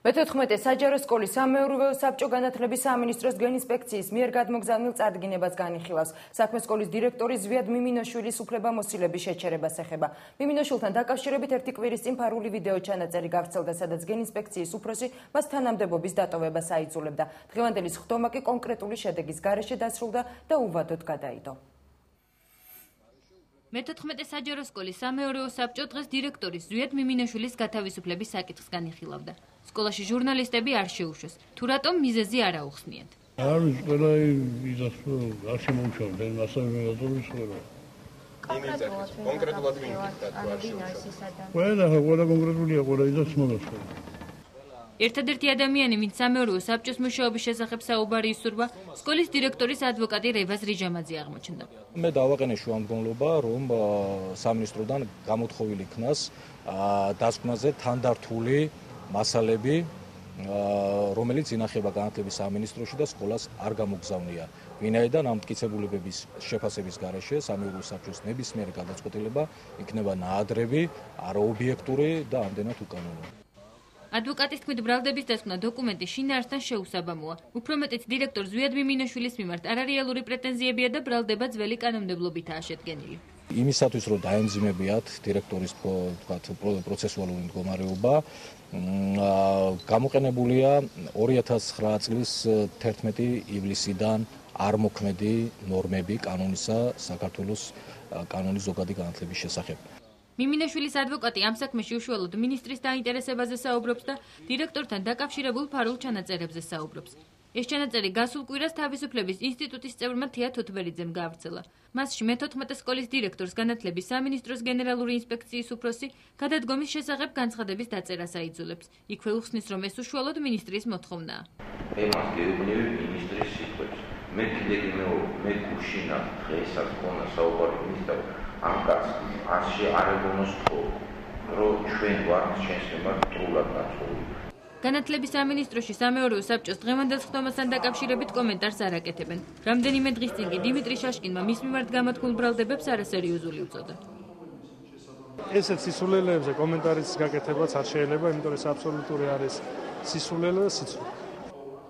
მე-14 საჯარო სკოლის სამეურვეო საბჭო განათლების სამინისტროს გენინსპექციის მიერ გადმოგზავნილ წარდგინებას განიხილავს. საქმე სკოლის დირექტორის ზვიად მიმინოშვილის უფლებამოსილების შეჩერებას ეხება. მიმინოშვილთან დაკავშირებით ერთი კვირის წინ ფარული ვიდეო ჩანაწერი გავრცელდა, სადაც გენინსპექციის უფროსი მას თანამდებობის დატოვებას აიძულებდა. დღევანდელი სხდომა კი კონკრეტული შედეგის გარეშე დასრულდა და უვადოდ გადაიდო. მე-14 საჯარო სკოლის სამეურვეო საბჭო დღეს დირექტორის ზვიად მიმინოშვილის გათავისუფლების საკითხს განიხილავდა. სკოლაში ჟურნალისტები არ შეუშვეს, თუ რატომ მიზეზი არ აუხსნიათ. არ ვიცი, ყველა იზას არ შემოუჩვენდნენ, მასწავლებლებს ყველა. კონკრეტულად ვინკითხა თუ არ შეუშვეს. ყველა კონკრეტულია, ყველა იზას მოგასწრა. ერთადერთი ადამიანი, ვინც სამეურვეო საბჭოს მუშაობის შესახებ საუბარი ისურვა, სკოლის დირექტორის ადვოკატი რევაზ რიჟამაძე აღმოჩნდა. მე დავაყენე შუამდგომლობა, რომ სამინისტროდან გამოთხოვილი იქნას დასკვნაზე თანდართული მასალები, რომელიც ინახება განათლების სამინისტროში და სკოლას არ გამოგზავნია. ვინაიდან ამ მტკიცებულებების შეფასების გარეშე სამეურვეო საბჭოს ნებისმიერი გადაწყვეტილება იქნება ნაადრევი, არაობიექტური და ამდენად უკანონო. ადვოკატის თქმით, ბრალდების დასკვნა დოკუმენტი შინაარსთან შეუსაბამოა. უფრო მეტიც, დირექტორ ზვიად მიმინოშვილის მიმართ არარეალური პრეტენზიებია და ბრალდება ძველი კანონმდებლობითაა შედგენილი. იმისათვის, რომ დაემძიმებიათ დირექტორის პროცესუალური მდგომარეობა, გამოყენებულია 2009 წლის 11 ივლისიდან არ მოქმედი ნორმები კანონისა საქართველოს კანონის ზოგადი განათლების შესახებ. მიმინოშვილის ადვოკატი ამ საქმეში უშუალოდ მინისტრის დაინტერესებაზე საუბრობს და დირექტორთან დაკავშირებულ ფარულ ჩანაწერებზე საუბრობს. ეს ჩანაწერი გასულ კვირას თავისუფლების ინსტიტუტის წევრმა თია თოთბერიძემ გაავრცელა. მასში მე-14 სკოლის დირექტორს განათლების სამინისტროს გენერალური ინსპექციის უფროსი გადადგომის შესახებ განცხადების დაწერას აიძულებს. იქვე უხსნის, რომ ეს უშუალოდ მინისტრის მოთხოვნაა. ემას გეუბნები მინისტრის სიტყვებს. მე კიდე მე გუშინა დღესაც მქონდა საუბარი მინისტრ ამ კაცს ასში არ ეგონოს თქო, რომ ჩვენ ვართ ჩვენს მიმართ დროულად ნაცვლი. განათლების სამინისტროში სამეურვეო საბჭოს დღევანდელ სხდომასთან დაკავშირებით კომენტარს არ აკეთებენ. რამდენიმე დღის წინ კი დიმიტრი შაშკინმა მის მიმართ გამოთქმულ ბრალდებებს არასერიოზული უწოდა. ესეთ სისულელეებზე კომენტარის გაკეთებაც არ შეიძლება, იმიტომ რომ ეს აბსოლუტური არის სისულელე და სიცრუე.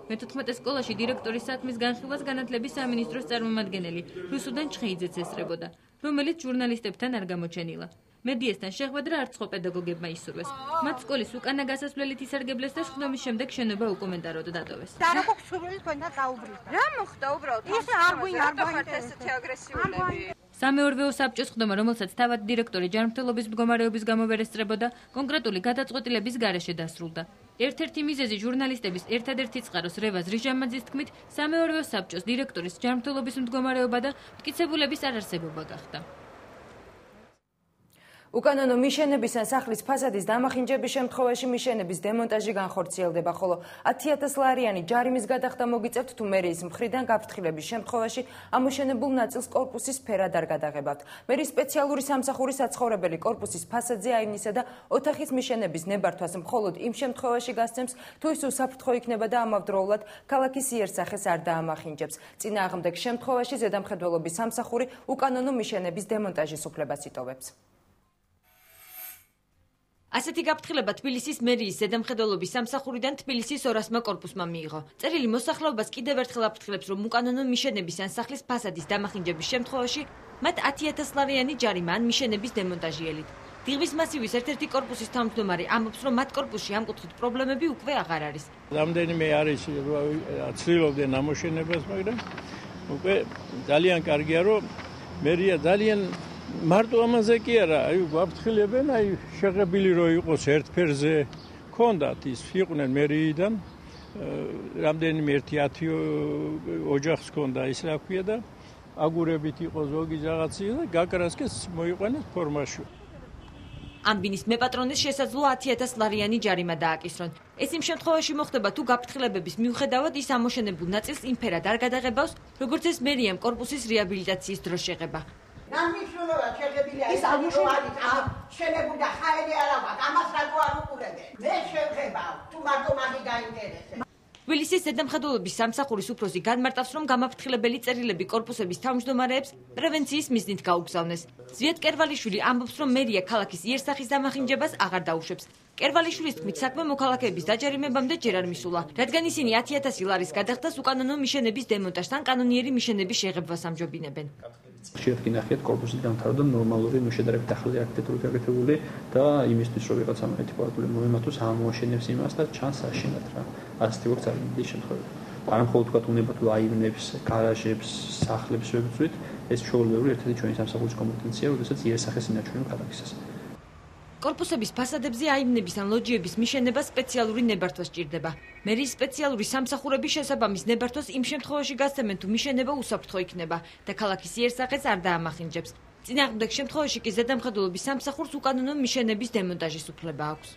მე-14 სკოლაში დირექტორის საქმის განხილვას განათლების სამინისტროს წარმომადგენელი რუსუდან ჩხეიძეც ესწრებოდა, რომელიც ჟურნალისტებთან არ გამოჩენილა. მედიასთან შეხვედრა არც ხო პედაგოგებმა ისურვეს. მათ სკოლის უკანა გასასვლელით ისარგებლეს და სხდომის შემდეგ შენობა უკომენტაროდ დატოვეს. რა მოხდა სურვილი თქვენთან დაუბრუნდა? რა მოხდა უბრალოდ? ის არ გვინახეთ ესეთი აგრესიულები. სამეურვეო საბჭოს სხდომა, რომელსაც თავად დირექტორი ჯანმრთელობის მდგომარეობის გამო ვერ ესწრებოდა, კონკრეტული გადაწყვეტილების გარეშე დასრულდა. ერთ-ერთი მიზეზი ჟურნალისტების ერთადერთი წყაროს რევაზ რიჟამაძის თქმით, სამეურვეო საბჭოს დირექტორის ჯანმრთელობის მდგომარეობა და მტკიცებულების არარსებობა გახდა. უკანონო მიშენების ან სახლის ფასადის დამახინჯების შემთხვევაში მიშენების დემონტაჟი განხორციელდება, ხოლო 10,000 ლარიანი ჯარიმის გადახდა მოგიწევთ თუ მერიის მხრიდან გაფრთხილების შემთხვევაში ამოშენებულ ნაწილს კორპუსის ფერად არ გადაღებავთ. მერიის სპეციალური სამსახური საცხოვრებელი კორპუსის ფასადზე აივნისა და ოთახის მიშენების ნებართვას მხოლოდ იმ შემთხვევაში გასცემს, თუ ის უსაფრთხო იქნება და ამავდროულად ქალაქის იერსახეს არ დაამახინჯებს. წინააღმდეგ შემთხვევაში ზედამხედველობის სამსახური უკანონო მიშენების დემონტაჟის უფლებას იტოვებს. ასეთი გაფრთხილება თბილისის მერიის ზედამხედველობის სამსახურიდან თბილისის 200-მა კორპუსმა მიიღო. წერილი მოსახლეობას კიდევ ერთხელ აფრთხილებს, რომ უკანონო მიშენების ან სახლის ფასადის დამახინჯების შემთხვევაში მათ 10,000 ლარიანი ჯარიმა ან მიშენების დემონტაჟი ელით. დიღმის მასივის ერთ-ერთი კორპუსის თავმჯდომარე ამბობს, რომ მათ კორპუსში ამ კუთხით პრობლემები უკვე აღარ არის. რამდენიმე არის ცდილობდნენ ამოშენებას, მაგრამ უკვე ძალიან კარგია, რომ მერია ძალიან მარტო ამაზე კი არა, გვაფრთხილებენ, შეღებილი რო იყოს ერთ ფერზე, ქონდათ ის იყვნენ მერიიდან, რამდენიმე 1-10 ოჯახს ქონდა ის რა ქვია და აგურებით იყო ზოგი რაღაცა და გაკრასკეს მოიყვანეს ფორმაში. ამ ბინის მეპატრონის შესაძლოა 10,000 ლარიანი ჯარიმა დააკისრონ. ეს იმ შემთხვევაში მოხდება, თუ გაფრთხილებების მიუხედავად ის ამოშენებულ ნაწილს იმფერად არ გადაღებავს, როგორც ეს მერიამ კორპუსის რეაბილიტაციის დროს შეღება. ნამისულობა შეღებილია ის შენებული და ხაელი არ აქვს, ამას რატო არ უყურებენ? მე შევღება, თუ მარტო მაგი გაინტერესებს. თბილისის ზედამხედველობის სამსახურის უფროსი განმარტავს, რომ გამაფრთხილებელი წერილები კორპუსების თავმჯდომარეებს პრევენციის მიზნით გაუგზავნეს. ზვიად კერვალიშვილი ამბობს, რომ მერია ქალაქის იერსახის დამახინჯებას აღარ დაუშვებს. კერვალიშვილის თქმით, საქმე მოქალაქეების დაჯარიმებამდე ჯერ არ მისულა, რადგან ისინი 10,000 ლარის გადახდას უკანონო მიშენების დემონტაჟს ან კანონიერი მიშენების შეღებვას ამჯობინებენ. ხშირად გინახიათ კორპუსი დამთავრდა ნორმალური შედარებით ახალი არქიტექტურით გაკეთებული და იმისთვის რომ ვიღაცა ეთიკურად მომემართოს ამოაშენებს იმას და ჩანს აშენათ რა. ასეთი ვარ ძალიან დიდი შემთხვევა. არა მხოლოდ თქვა უნება თუ აივნებს, გარაჟებს, სახლებს ვებწვით, ეს ჩვეულებრივი ერთ-ერთი ჩვენი სამსახურის კომპეტენცია, როდესაც იესახეს ინარჩუნებელ ქალაქისას. კორპუსების ფასადებზე აივნების ან ლოჯიების მიშენება სპეციალური ნებართვა სჭირდება. მერის სპეციალური სამსახურების შესაბამის ნებართვას იმ შემთხვევაში გასცემენ, თუ მიშენება უსაფრთხო იქნება და ქალაქის იერსახეს არ დაამახინჯებს. წინააღმდეგ შემთხვევაში კი ზედამხედველობის სამსახურს უკანონო მიშენების დემონტაჟის უფლება აქვს.